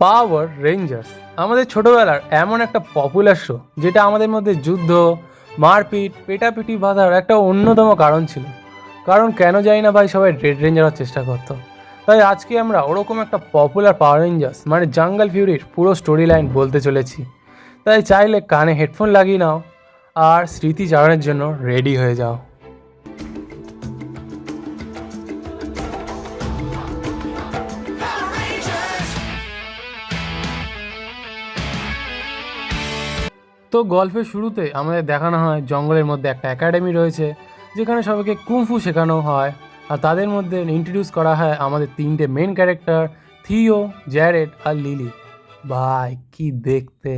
পাওয়ার rangers আমাদের ছোটবেলার এমন একটা পপুলার শো যেটা আমাদের মধ্যে যুদ্ধ, মারপিট, পেটাপিটি বাঁধার একটা অন্যতম কারণ ছিল। কারণ কেন জানি না ভাই, সবাই রেড রেঞ্জার হওয়ার চেষ্টা করতো। তাই আজকে আমরা ওরকম একটা পপুলার পাওয়ার রেঞ্জার্স মানে জাঙ্গল ফিউরির পুরো স্টোরি লাইন বলতে চলেছি। তাই চাইলে কানে হেডফোন লাগিয়ে নাও আর স্মৃতি চালানোর জন্য রেডি হয়ে যাও। তো গল্পের শুরুতে আমাদের দেখানো হয় জঙ্গলের মধ্যে একটা একাডেমি রয়েছে, যেখানে সবাইকে কুংফু শেখানো হয়। আর তাদের মধ্যে ইন্ট্রোডিউস করা হয় আমাদের তিনটে মেন ক্যারেক্টার, থিও, জ্যারেড আর লিলি। ভাই কি দেখতে!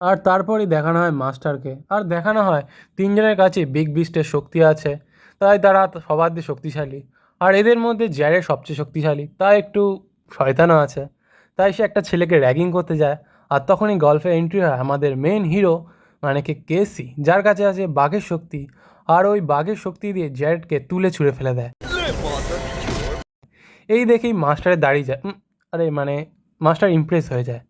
আর তারপরই দেখানো হয় মাস্টারকে, আর দেখানো হয় তিনজনের কাছে বিগ বিস্টের শক্তি আছে, তাই তারা সবার দিয়ে শক্তিশালী। আর এদের মধ্যে জ্যারেড সবচেয়ে শক্তিশালী, তাই একটু শয়তানও আছে। তাই সে একটা ছেলেকে র্যাগিং করতে যায়। আর তখনই গল্পে এন্ট্রি হয় আমাদের মেন হিরো মানে কি কেসি, যার কাছে আছে বাঘের শক্তি। আর ওই বাঘের শক্তি দিয়ে জ্যারেডকে তুলে ছুঁড়ে ফেলে দেয়। এই দেখেই মাস্টারের দাঁড়িয়ে যায়, আরে মানে মাস্টার ইমপ্রেস হয়ে যায়।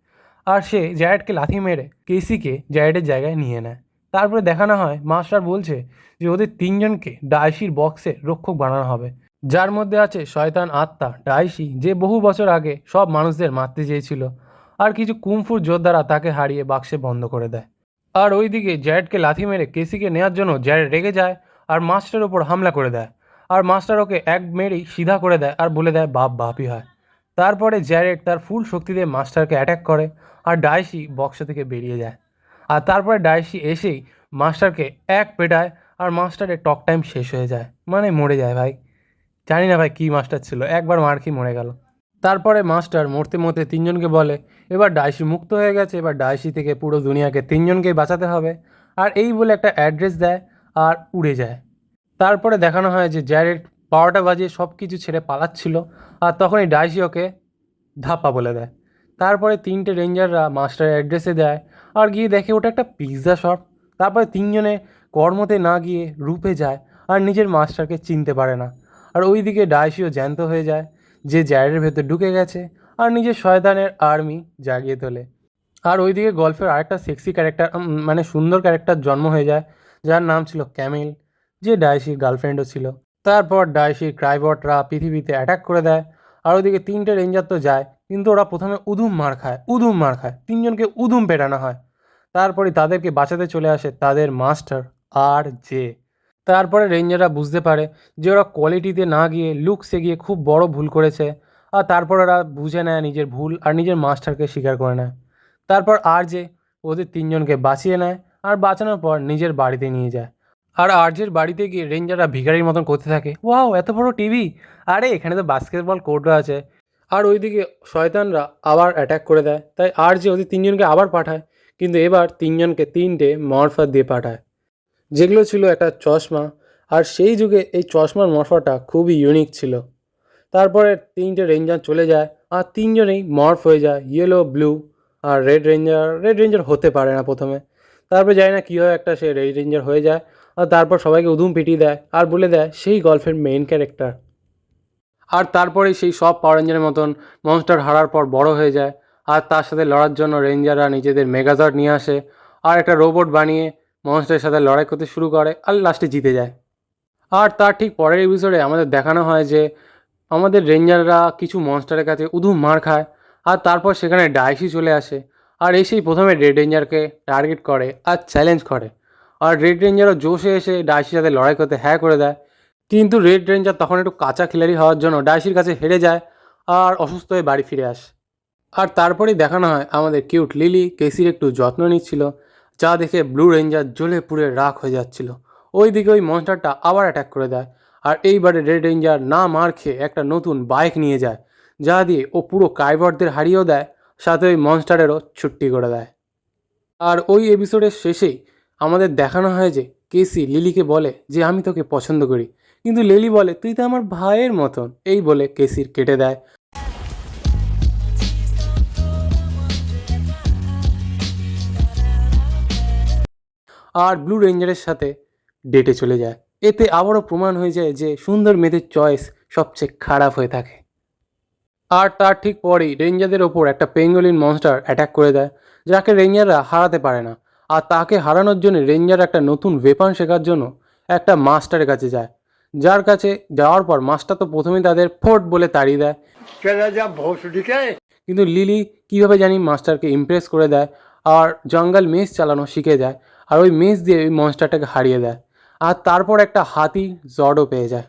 আর সে জ্যারেডকে লাথি মেরে কেসিকে জ্যারেডের জায়গায় নিয়ে নেয়। তারপরে দেখানো হয় মাস্টার বলছে যে ওদের তিনজনকে ডাইসির বক্সে রক্ষক বানানো হবে, যার মধ্যে আছে শয়তান আত্মা ডাইসি, যে বহু বছর আগে সব মানুষদের মারতে চেয়েছিল। আর কিছু কুমফুর যোদ্ধারা তাকে হারিয়ে বাক্সে বন্ধ করে দেয়। আর ওইদিকে জ্যারেডকে লাথি মেরে কেসিকে নেওয়ার জন্য জ্যারেড রেগে যায় আর মাস্টারের ওপর হামলা করে দেয়। আর মাস্টার ওকে এক মেরেই সিধা করে দেয় আর বলে দেয় বাপ বাপই হয়। তারপরে জ্যারেড তার ফুল শক্তি দিয়ে মাস্টারকে অ্যাটাক করে আর ডাইসি বক্স থেকে বেরিয়ে যায়। আর তারপরে ডাইসি এসেই মাস্টারকে এক পেটায় আর মাস্টারের টক টাইম শেষ হয়ে যায়, মানে মরে যায় ভাই। জানি না ভাই কী মাস্টার ছিল, একবার মার খেয়ে মরে গেল। তারপরে মাস্টার মরতে মরতে তিনজনকে বলে এবার ডাইসি মুক্ত হয়ে গেছে, এবার ডাইসি থেকে পুরো দুনিয়াকে তিনজনকেই বাঁচাতে হবে। আর এই বলে একটা অ্যাড্রেস দেয় আর উড়ে যায়। তারপরে দেখানো হয় যে জ্যারেড 12টা বাজিয়ে সব কিছু ছেড়ে পালাচ্ছিল, আর তখনই ডাইসি ওকে ধাপ্পা বলে দেয়। তারপরে তিনটে রেঞ্জাররা মাস্টারের অ্যাড্রেসে দেয় আর গিয়ে দেখে ওটা একটা পিৎজা শপ। তারপরে তিনজনে কর্মতে না গিয়ে রূপে যায় আর নিজের মাস্টারকে চিনতে পারে না। আর ওইদিকে ডাইসিও জ্যান্ত হয়ে যায়, যে জ্যারের ভেতর ঢুকে গেছে আর নিজের শয়তানের আর্মি জাগিয়ে তোলে। আর ওইদিকে গল্পের আরেকটা সেক্সি ক্যারেক্টার মানে সুন্দর ক্যারেক্টার জন্ম হয়ে যায়, যার নাম ছিল ক্যামিল, যে ডাইসির গার্লফ্রেন্ডও ছিল। তারপর ডাইসির ক্রাইবটরা পৃথিবীতে অ্যাটাক করে দেয়। আর ওইদিকে তিনটে রেঞ্জার তো যায়, কিন্তু ওরা প্রথমে উদুম মার খায়, তিনজনকে উদুম পেটানো হয়। তারপরে তাদেরকে বাঁচাতে চলে আসে তাদের মাস্টার আর জে। তারপরে রেঞ্জাররা বুঝতে পারে যে ওরা কোয়ালিটিতে না গিয়ে লুকসে গিয়ে খুব বড় ভুল করেছে। আর তারপর ওরা বুঝে নেয় নিজের ভুল আর নিজের মাস্টারকে স্বীকার করে নেয়। তারপর আর যে ওদের তিনজনকে বাঁচিয়ে নেয় আর বাঁচানোর পর নিজের বাড়িতে নিয়ে যায়। আর আর্যের বাড়িতে গিয়ে রেঞ্জাররা ভিখারির মতন করতে থাকে, ওয়াও এত বড় টিভি, আরে এখানে তো বাস্কেটবল কোর্টও আছে। আর ওইদিকে শয়তানরা আবার অ্যাটাক করে দেয়, তাই আর যে ওদের তিনজনকে আবার পাঠায়, কিন্তু এবার তিনজনকে তিনটে মরফা দিয়ে পাঠায়, যেগুলো ছিল একটা চশমা। আর সেই যুগে এই চশমার মরফাটা খুবই ইউনিক ছিল। তারপরে তিনটে রেঞ্জার চলে যায় আর তিনজনেই মর্ফ হয়ে যায় ইয়েলো, ব্লু আর রেড রেঞ্জার হতে পারে না প্রথমে। তারপরে জানি না কী হয়, একটা সে রেড রেঞ্জার হয়ে যায় আর তারপর সবাইকে উধুম পিটিয়ে দেয় আর বলে দেয় সেই গল্পের মেইন ক্যারেক্টার। আর তারপরেই সেই সব পাওয়ার রেঞ্জারের মতন মনস্টার হারার পর বড় হয়ে যায়। আর তার সাথে লড়ার জন্য রেঞ্জাররা নিজেদের মেগাজর্ড নিয়ে আসে আর একটা রোবট বানিয়ে মনস্টারের সাথে লড়াই করতে শুরু করে আর লাস্টে জিতে যায়। আর তার ঠিক পরের এপিসোডে আমাদের দেখানো হয় যে আমাদের রেঞ্জাররা কিছু মনস্টারের কাছে উধু মার খায় আর তারপর সেখানে ডাইসি চলে আসে আর এসেই প্রথমে রেড রেঞ্জারকে টার্গেট করে আর চ্যালেঞ্জ করে। আর রেড রেঞ্জারও জোশে এসে ডাইসির সাথে লড়াই করতে হ্যাঁ করে দেয়, কিন্তু রেড রেঞ্জার তখন একটু কাঁচা খিলাড়ি হওয়ার জন্য ডাইসির কাছে হেরে যায় আর অসুস্থ হয়ে বাড়ি ফিরে আসে। আর তারপরেই দেখানো হয় আমাদের কিউট লিলি কেসির একটু যত্ন নিচ্ছিল, যা দেখে ব্লু রেঞ্জার জ্বলে পুড়ে রাখ হয়ে যাচ্ছিল। ওইদিকে ওই মনস্টারটা আবার অ্যাটাক করে দেয় আর এইবারে রেড রেঞ্জার না মার খেয়ে একটা নতুন বাইক নিয়ে যায়, যা দিয়ে ও পুরো কাইবটদের হারিয়েও দেয়, সাথে ওই মনস্টারেরও ছুট্টি করে দেয়। আর ওই এপিসোডের শেষেই আমাদের দেখানো হয় যে কেসি লিলিকে বলে যে আমি তোকে পছন্দ করি, কিন্তু লিলি বলে তুই তো আমার ভাইয়ের মতন, এই বলে কেসির কেটে দেয়। আর ব্লু রেঞ্জারের সাথে ডেটে চলে যায়। এতে আবারও প্রমাণ হয়ে যায় যে সুন্দর মেয়েদের চয়েস সবচেয়ে খারাপ হয়ে থাকে। আর তার ঠিক পরেই রেঞ্জারদের ওপর একটা পেঙ্গোলিন মনস্টার অ্যাটাক করে দেয়, যাকে রেঞ্জাররা হারাতে পারে না। আর তাকে হারানোর জন্য রেঞ্জার একটা নতুন ওয়েপন শেখার জন্য একটা মাস্টারের কাছে যায়, যার কাছে যাওয়ার পর মাস্টার তো প্রথমেই তাদের ফোর্ট বলে তাড়িয়ে দেয়। কিন্তু লিলি কীভাবে জানি মাস্টারকে ইমপ্রেস করে দেয় আর জঙ্গল মেস চালানো শিখে যায়, আর ওই মেস দিয়ে ওই মনস্টারটাকে হারিয়ে দেয়। আর তারপর একটা হাতি জডও পেয়ে যায়।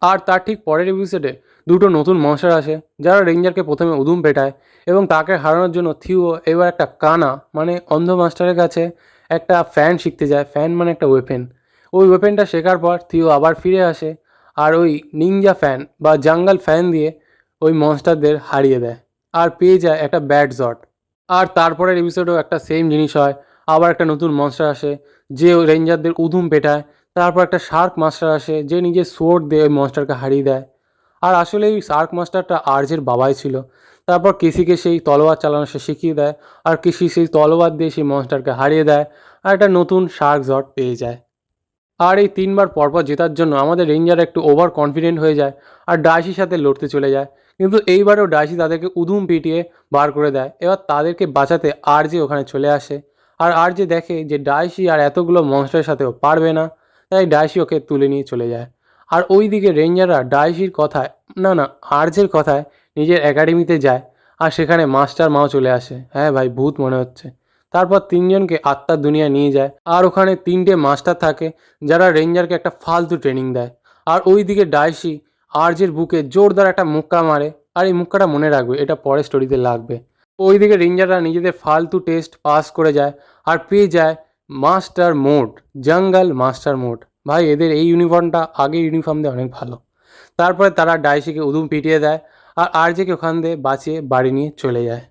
আর তার ঠিক পরের এপিসোডে দুটো নতুন মনস্টার আসে, যারা রেঞ্জারকে প্রথমে উদুম পেটায় এবং তাকে হারানোর জন্য থিও এবার একটা কানা মানে অন্ধ মাস্টারের কাছে একটা ফ্যান শিখতে যায়। ফ্যান মানে একটা ওয়েপেন। ওই ওয়েপেনটা শেখার পর থিও আবার ফিরে আসে আর ওই নিনজা ফ্যান বা জাঙ্গল ফ্যান দিয়ে ওই মনস্টারদের হারিয়ে দেয় আর পেয়ে যায় একটা ব্যাড জট। আর তারপরের এপিসোডেও একটা সেম জিনিস হয়, আবার একটা নতুন মনস্টার আসে যে ওই রেঞ্জারদের উদুম পেটায়। তারপর একটা শার্ক মাস্টার আসে যে নিজের সোর্ড দিয়ে ওই মনস্টারকে হারিয়ে দেয়। আর আসলে এই শার্ক মাস্টারটা আর্যের বাবাই ছিল। তারপর কেসিকে সেই তলোয়ার চালানো সে শিখিয়ে দেয়, আর কেসি সেই তলোয়ার দিয়ে সেই মনস্টারকে হারিয়ে দেয় আর একটা নতুন শার্ক জট পেয়ে যায়। আর এই 3বার পরপর জেতার জন্য আমাদের রেঞ্জার একটু ওভার কনফিডেন্ট হয়ে যায় আর ডাইসির সাথে লড়তে চলে যায়। কিন্তু এইবারেও ডাইসি তাদেরকে উধুম পিটিয়ে বার করে দেয়। এবার তাদেরকে বাঁচাতে আরজে ওখানে চলে আসে, আর আরজে দেখে যে ডাইসি আর এতগুলো মনস্টারের সাথেও পারবে না, তাই ডাইসি ওকে তুলে নিয়ে চলে যায়। আর ওই দিকে রেঞ্জাররা ডাইসির কথায় না আরজের কথায় নিজের একাডেমিতে যায়, আর সেখানে মাস্টার মাও চলে আসে। হ্যাঁ ভাই, ভূত মনে হচ্ছে। তারপর 3জনকে আত্মার দুনিয়া নিয়ে যায়, আর ওখানে 3টে মাস্টার থাকে যারা রেঞ্জারকে একটা ফালতু ট্রেনিং দেয়। আর ওই দিকে ডাইসি আরজের বুকে জোরদার একটা মুক্কা মারে, আর এই মুক্কাটা মনে রাখবে, এটা পরের স্টোরিতে লাগবে। ওই দিকে রেঞ্জাররা নিজেদের ফালতু টেস্ট পাস করে যায় আর পেয়ে যায় মাস্টার মোড, জঙ্গল মাস্টার মোড। ভাই এদের এই ইউনিফর্মটা আগের ইউনিফর্ম দিয়ে অনেক ভালো। তারপরে তারা ডাইসিকে উদুম পিটিয়ে দেয় আর আরজেকে ওখান দিয়ে বাঁচিয়ে বাড়ি নিয়ে চলে যায়।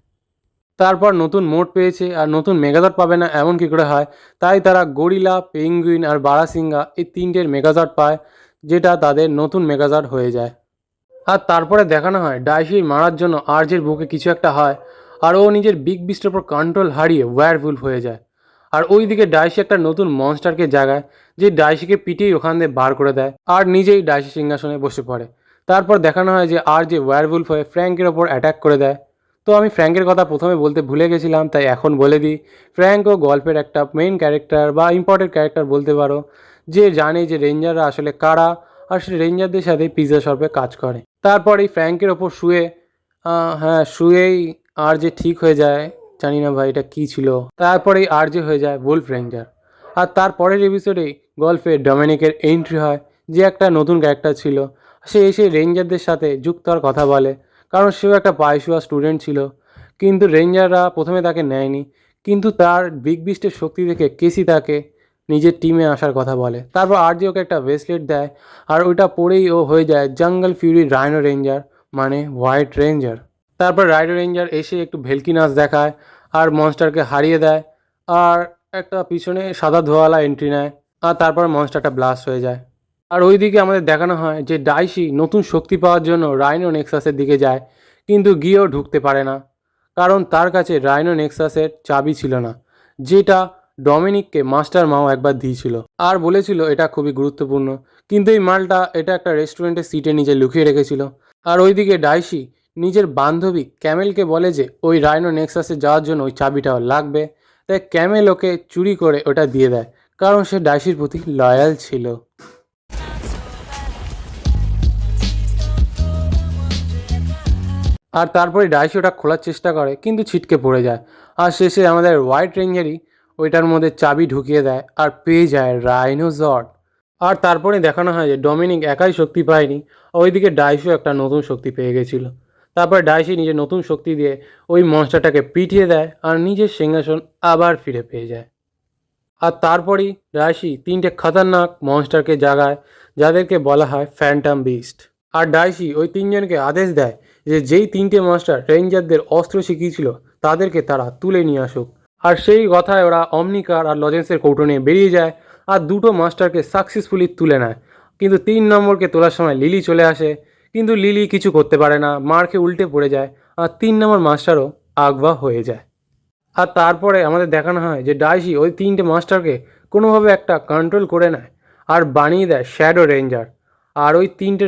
তারপর নতুন মোড পেয়েছে আর নতুন মেগাজট পাবে না এমন কী করে হয়, তাই তারা গরিলা, পেঙ্গুইন আর বারাসিঙ্গা এই 3টের মেগাজট পায়, যেটা তাদের নতুন মেগাজট হয়ে যায়। আর তারপরে দেখানো হয় ডাইসি মারার জন্য আর্যের বুকে কিছু একটা হয়, আর ও নিজের বিগ বিস্টের ওপর কন্ট্রোল হারিয়ে ওয়্যারউলফ হয়ে যায়। আর ওই দিকে ডাইসি একটা নতুন মনস্টারকে জাগায়, যে ডাইসিকে পিটিয়ে ওখান দিয়ে বার করে দেয় আর নিজেই ডাইসি সিংহাসনে বসে পড়ে। তারপর দেখানো হয় যে আর্য ওয়্যারউলফ হয়ে ফ্র্যাঙ্কের ওপর অ্যাটাক করে দেয়। তো আমি ফ্র্যাঙ্কের কথা প্রথমে বলতে ভুলে গেছিলাম, তাই এখন বলে দিই। ফ্র্যাঙ্কও গল্পের একটা মেইন ক্যারেক্টার বা ইম্পর্টেন্ট ক্যারেক্টার বলতে পারো, যে জানে যে রেঞ্জাররা আসলে কারা, আর সে রেঞ্জারদের সাথে পিৎজা শপে কাজ করে। তারপর এই ফ্র্যাঙ্কের ওপর শুয়ে শুয়েই আর যে ঠিক হয়ে যায়, জানি না ভাই এটা কী ছিল। তারপরেই আর যে হয়ে যায় ওলফ রেঞ্জার। আর তারপরের এপিসোডেই গল্পে ডমিনিকের এন্ট্রি হয়, যে একটা নতুন ক্যারেক্টার ছিল। সে এসে রেঞ্জারদের সাথে যুক্ত হওয়ার কথা বলে, কারণ সেও একটা পায়সুয়া স্টুডেন্ট ছিল। কিন্তু রেঞ্জাররা প্রথমে তাকে নেয়নি, কিন্তু তার বিগ বিস্টের শক্তি দেখে কেসি তাকে নিজের টিমে আসার কথা বলে। তারপর আরজি ওকে একটা ব্রেসলেট দেয়, আর ওইটা পরেই ও হয়ে যায় জঙ্গল ফিউরি রাইনো রেঞ্জার মানে হোয়াইট রেঞ্জার। তারপর রাইনো রেঞ্জার এসে একটু ভেলকি নাচ দেখায় আর মনস্টারকে হারিয়ে দেয়, আর একটা পিছনে সাদা ধোয়ালা এন্ট্রি নেয়, আর তারপর মনস্টারটা ব্লাস্ট হয়ে যায়। আর ওইদিকে আমাদের দেখানো হয় যে ডাইসি নতুন শক্তি পাওয়ার জন্য রাইনো নেক্সাসের দিকে যায়, কিন্তু গিয়েও ঢুকতে পারে না, কারণ তার কাছে রাইনো নেক্সাসের চাবি ছিল না, যেটা ডমিনিককে মাস্টার মাও একবার দিয়েছিল আর বলেছিল এটা খুবই গুরুত্বপূর্ণ। কিন্তু এই মালটা এটা একটা রেস্টুরেন্টের সিটে নিচে লুকিয়ে রেখেছিল। আর ওইদিকে ডাইসি নিজের বান্ধবী ক্যামেলকে বলে যে ওই রাইনো নেক্সাসে যাওয়ার জন্য ওই চাবিটাও লাগবে, তাই ক্যামেল ওকে চুরি করে ওটা দিয়ে দেয়, কারণ সে ডাইসির প্রতি লয়াল ছিল। আর তারপরে ডাইসি ওটা খোলার চেষ্টা করে, কিন্তু ছিটকে পড়ে যায়। আর শেষে আমাদের হোয়াইট রেঞ্জারই ওইটার মধ্যে চাবি ঢুকিয়ে দেয় আর পেয়ে যায় রাইনোজর্ড। আর তারপরে দেখানো হয় যে ডমিনিক একাই শক্তি পায়নি, ওইদিকে ডাইসিও একটা নতুন শক্তি পেয়ে গেছিলো। তারপরে ডাইসি নিজের নতুন শক্তি দিয়ে ওই মনস্টারটাকে পিটিয়ে দেয় আর নিজের সিংহাসন আবার ফিরে পেয়ে যায়। আর তারপরেই ডাইসি 3টে খতরনাক মনস্টারকে জাগায়, যাদেরকে বলা হয় ফ্যান্টম বিস্ট। আর ডাইসি ওই 3জনকে আদেশ দেয় যে যেই 3টে মাস্টার রেঞ্জারদের অস্ত্র শিখিয়েছিল তাদেরকে তারা তুলে নিয়ে আসুক। আর সেই কথায় ওরা অমনিকার আর লজেন্সের কৌটো নিয়ে বেরিয়ে যায় আর দুটো মাস্টারকে সাকসেসফুলি তুলে নেয়। কিন্তু 3 নম্বরকে তোলার সময় লিলি চলে আসে, কিন্তু লিলি কিছু করতে পারে না, মার খেয়ে উল্টে পড়ে যায়, আর 3 নম্বর মাস্টারও আগবা হয়ে যায়। আর তারপরে আমাদের দেখানো হয় যে ডাইসি ওই 3টে মাস্টারকে কোনোভাবে একটা কন্ট্রোল করে নেয় আর বানিয়ে দেয় শ্যাডো রেঞ্জার। আর ওই 3টে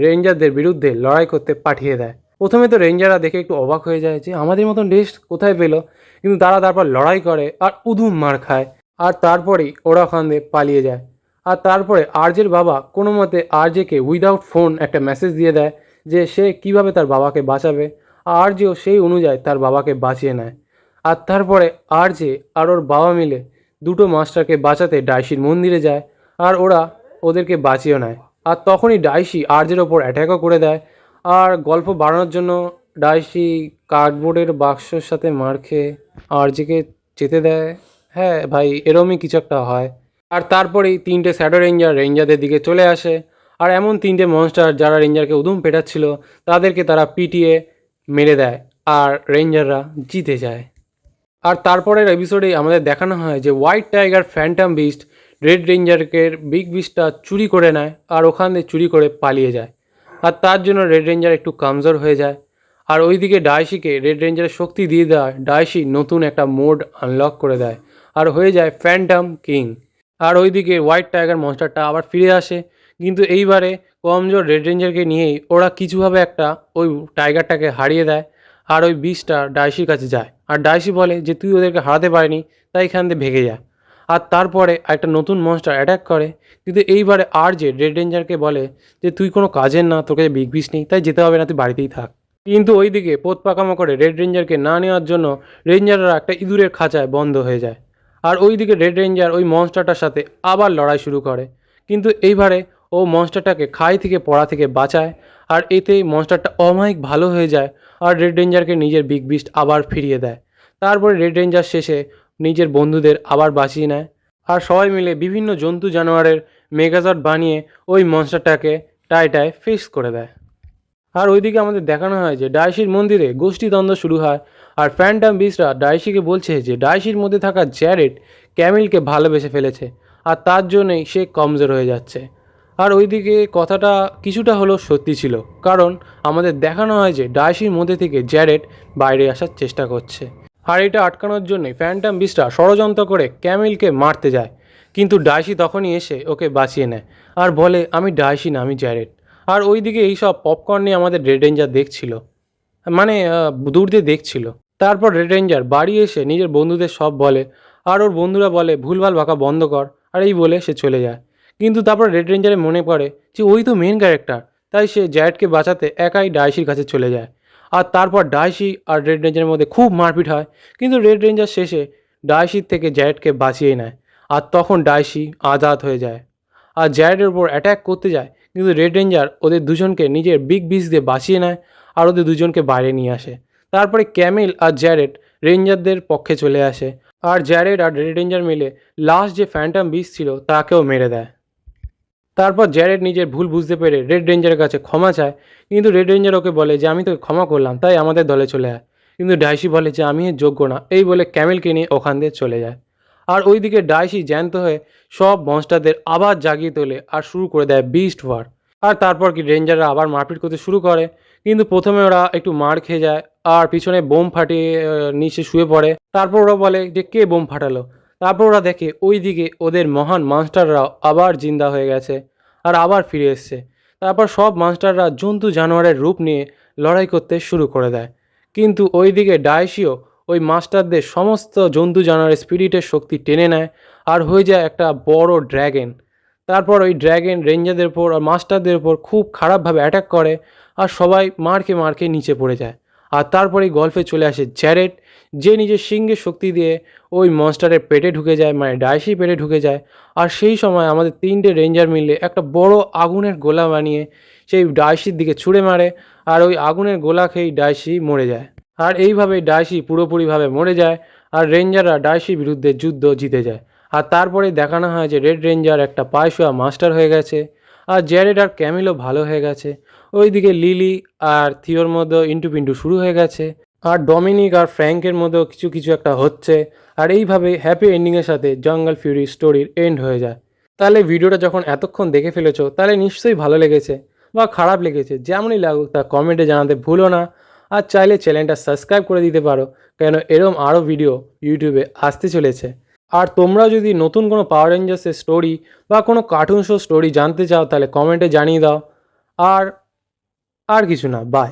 রেঞ্জারদের বিরুদ্ধে লড়াই করতে পাঠিয়ে দেয়। প্রথমে তো রেঞ্জাররা দেখে একটু অবাক হয়ে যায় যে আমাদের মতন ড্রেস কোথায় পেলো, কিন্তু তারা তারপর লড়াই করে আর উধুম মার খায়। আর তারপরেই ওরা ওখান দিয়ে পালিয়ে যায়। আর তারপরে আরজের বাবা কোনো মতে আরজেকে উইদাউট ফোন একটা মেসেজ দিয়ে দেয় যে সে কিভাবে তার বাবাকে বাঁচাবে। আরজেও সেই অনুযায়ী তার বাবাকে বাঁচিয়ে নেয়। আর তারপরে আরজে আর ওর বাবা মিলে দুটো মাস্টারকে বাঁচাতে ডাইশির মন্দিরে যায়, আর ওরা ওদেরকে বাঁচিয়েও নেয়। আর তখনই ডাইশি আরজের ওপর অ্যাট্যাকও করে দেয়। আর গল্প বাড়ানোর জন্য ডাইশি কার্ডবোর্ডের বাক্সর সাথে মার খেয়ে আরজেকে যেতে দেয়। হ্যাঁ ভাই, এরমই কিছু একটা হয়। আর তারপরেই 3টে শ্যাডো রেঞ্জারদের দিকে চলে আসে। আর এমন 3টে মনস্টার যারা রেঞ্জারকে উদুম পেটাচ্ছিল তাদেরকে তারা পিটিয়ে মেরে দেয়, আর রেঞ্জাররা জিতে যায়। আর তারপরের এপিসোডেই আমাদের দেখানো হয় যে white tiger phantom beast red রেঞ্জারকে বিগ বিস্টটা চুরি করে নেয় আর ওখান দিয়ে চুরি করে পালিয়ে যায়। আর তার জন্য রেড রেঞ্জার একটু কমজোর হয়ে যায়। আর ওইদিকে ডাইশিকে রেড রেঞ্জারের শক্তি দিয়ে দেয়, ডাইশি নতুন একটা মোড আনলক করে দেয় আর হয়ে যায় ফ্যান্টম কিং। আর ওইদিকে হোয়াইট টাইগার মনস্টারটা আবার ফিরে আসে, কিন্তু এইবারে কমজোর রেড রেঞ্জারকে নিয়েই ওরা কিছুভাবে একটা ওই টাইগারটাকে হারিয়ে দেয়। আর ওই বিষটা ডাইশির কাছে যায়, আর ডাইশি বলে যে তুই ওদেরকে হারাতে পারিনি, তাই এখান থেকে ভেগে যা। আর তারপরে একটা নতুন মনস্টার অ্যাটাক করে, কিন্তু এইবারে আর যে রেড রেঞ্জারকে বলে যে তুই কোনো কাজের না, তোকে বিগ বিস নেই, তাই যেতে হবে না, তুই বাড়িতেই থাক। কিন্তু ওইদিকে পোত পাকামো করে রেড রেঞ্জারকে না নেওয়ার জন্য রেঞ্জাররা একটা ইঁদুরের খাঁচায় বন্ধ হয়ে যায়। আর ওইদিকে রেড রেঞ্জার ওই মনস্টারটার সাথে আবার লড়াই শুরু করে, কিন্তু এইবারে ও মনস্টারটাকে খাই থেকে পড়া থেকে বাঁচায়। আর এতেই মনস্টারটা অমায়িক ভালো হয়ে যায় আর রেড রেঞ্জারকে নিজের বিগ বিস্ট আবার ফিরিয়ে দেয়। তারপরে রেড রেঞ্জার শেষে নিজের বন্ধুদের আবার বাঁচিয়ে নেয়, আর সবাই মিলে বিভিন্ন জন্তু জানোয়ারের মেগাজট বানিয়ে ওই মনস্টারটাকে টায় ফিক্স করে দেয়। আর ওইদিকে আমাদের দেখানো হয় যে ডাইশির মন্দিরে গোষ্ঠীদ্বন্দ্ব শুরু হয়, আর ফ্যান্টম বিস্টরা ডাইশিকে বলছে যে ডাইশির মধ্যে থাকা জ্যারেড ক্যামিলকে ভালোবেসে ফেলেছে, আর তার জন্যই সে কমজোর হয়ে যাচ্ছে। আর ওইদিকে কথাটা কিছুটা হলেও সত্যি ছিল, কারণ আমাদের দেখানো হয় যে ডাইশির মধ্যে থেকে জ্যারেড বাইরে আসার চেষ্টা করছে। আর এটা আটকানোর জন্যই ফ্যান্টম বিস্টরা ষড়যন্ত্র করে ক্যামিলকে মারতে যায়, কিন্তু ডাইশি তখনই এসে ওকে বাঁচিয়ে নেয় আর বলে আমি ডাইশি না, আমি জ্যারেড। আর ওইদিকে এইসব পপকর্ন নিয়ে আমাদের রেড রেঞ্জার দেখছিল, মানে দূর দিয়ে দেখছিল। তারপর রেড রেঞ্জার বাড়ি এসে নিজের বন্ধুদের সব বলে, আর ওর বন্ধুরা বলে ভুলভাল বাঁকা বন্ধ কর, আর এই বলে সে চলে যায়। কিন্তু তারপর রেড রেঞ্জারের মনে পড়ে যে ওই তো মেন ক্যারেক্টার, তাই সে জ্যারেডকে বাঁচাতে একাই ডাইশির কাছে চলে যায়। আর তারপর ডাইশি আর রেড রেঞ্জারের মধ্যে খুব মারপিট হয়, কিন্তু রেড রেঞ্জার শেষে ডাইশির থেকে জ্যারেডকে বাঁচিয়ে নেয়। আর তখন ডাইশি আজাদ হয়ে যায় আর জ্যারেডের উপর অ্যাট্যাক করতে যায়, কিন্তু রেড রেঞ্জার ওদের দুজনকে নিজের বিগ বিস দিয়ে বাঁচিয়ে নেয় আর ওদের দুজনকে বাইরে নিয়ে আসে। তারপরে ক্যামেল আর জ্যারেড রেঞ্জারদের পক্ষে চলে আসে, আর জ্যারেড আর রেড রেঞ্জার মিলে লাস্ট যে ফ্যান্টম বিস ছিল তাকেও মেরে দেয়। তারপর জ্যারেড নিজের ভুল বুঝতে পেরে রেড রেঞ্জারের কাছে ক্ষমা চায়, কিন্তু রেড রেঞ্জার ওকে বলে যে আমি তোকে ক্ষমা করলাম, তাই আমাদের দলে চলে আয়। কিন্তু ডাইশি বলে যে আমি এর যোগ্য না, এই বলে ক্যামেলকে নিয়ে ওখান দিয়ে চলে যায়। আর ওইদিকে ডাইশি জ্যান্ত হয়ে সব মনস্টারদের আবার জাগিয়ে তোলে আর শুরু করে দেয় বিস্ট ওয়ার। আর তারপর কি রেঞ্জাররা আবার মারপিট করতে শুরু করে, কিন্তু প্রথমে ওরা একটু মার খেয়ে যায় আর পিছনে বোম ফাটিয়ে নিচে শুয়ে পড়ে। তারপর ওরা বলে যে কে বোম ফাটালো। তারপর ওরা দেখে ওইদিকে ওদের মহান মাস্টাররাও আবার জিন্দা হয়ে গেছে আর আবার ফিরে এসছে। তারপর সব মাস্টাররা জন্তু জানোয়ারের রূপ নিয়ে লড়াই করতে শুরু করে দেয়, কিন্তু ওইদিকে ডাইশিও ওই মাস্টারদের সমস্ত জন্তু জানোয়ারের স্পিরিটের শক্তি টেনে নেয় আর হয়ে যায় একটা বড় ড্র্যাগন। তারপর ওই ড্র্যাগন রেঞ্জারদের উপর আর মাস্টারদের উপর খুব খারাপভাবে অ্যাটাক করে, আর সবাই মারকে নিচে পড়ে যায়। আর তারপরেই গল্পে চলে আসে জ্যারেড, যে নিজের সিংহের শক্তি দিয়ে ওই মনস্টারের পেটে ঢুকে যায়, মানে ডাইশি পেটে ঢুকে যায়। আর সেই সময় আমাদের 3টে রেঞ্জার মিলে একটা বড় আগুনের গোলা বানিয়ে সেই ডাইশির দিকে ছুঁড়ে মারে, আর ওই আগুনের গোলা খেয়েই ডাইশি মরে যায়। আর এইভাবে ডাইশি পুরোপুরিভাবে মরে যায়, আর রেঞ্জাররা ডাইশির বিরুদ্ধে যুদ্ধ জিতে যায়। আর তারপরে দেখানো হয় যে রেড রেঞ্জার একটা পায়সোয়া মাস্টার হয়ে গেছে, আর জ্যারেড আর ক্যামিলও ভালো হয়ে গেছে। ওইদিকে লিলি আর থিওর মধ্যেও ইন্টু পিন্টু শুরু হয়ে গেছে, আর ডমিনিক আর ফ্র্যাঙ্কের মধ্যেও কিছু একটা হচ্ছে। আর এইভাবে হ্যাপি এন্ডিংয়ের সাথে জঙ্গল ফিউরি স্টোরির এন্ড হয়ে যায়। তাহলে ভিডিওটা যখন এতক্ষণ দেখে ফেলেছো, তাহলে নিশ্চয়ই ভালো লেগেছে বা খারাপ লেগেছে, যেমনই লাগুক তা কমেন্টে জানাতে ভুলো না। আর চাইলে চ্যানেলটা সাবস্ক্রাইব করে দিতে পারো, কেন এরম আরও ভিডিও ইউটিউবে আসতে চলেছে। আর তোমরা যদি নতুন কোনো পাওয়ার রেঞ্জার্সের স্টোরি বা কোনো কার্টুন শো স্টোরি জানতে চাও তাহলে কমেন্টে জানিয়ে দাও। আর কিছু না, বাই।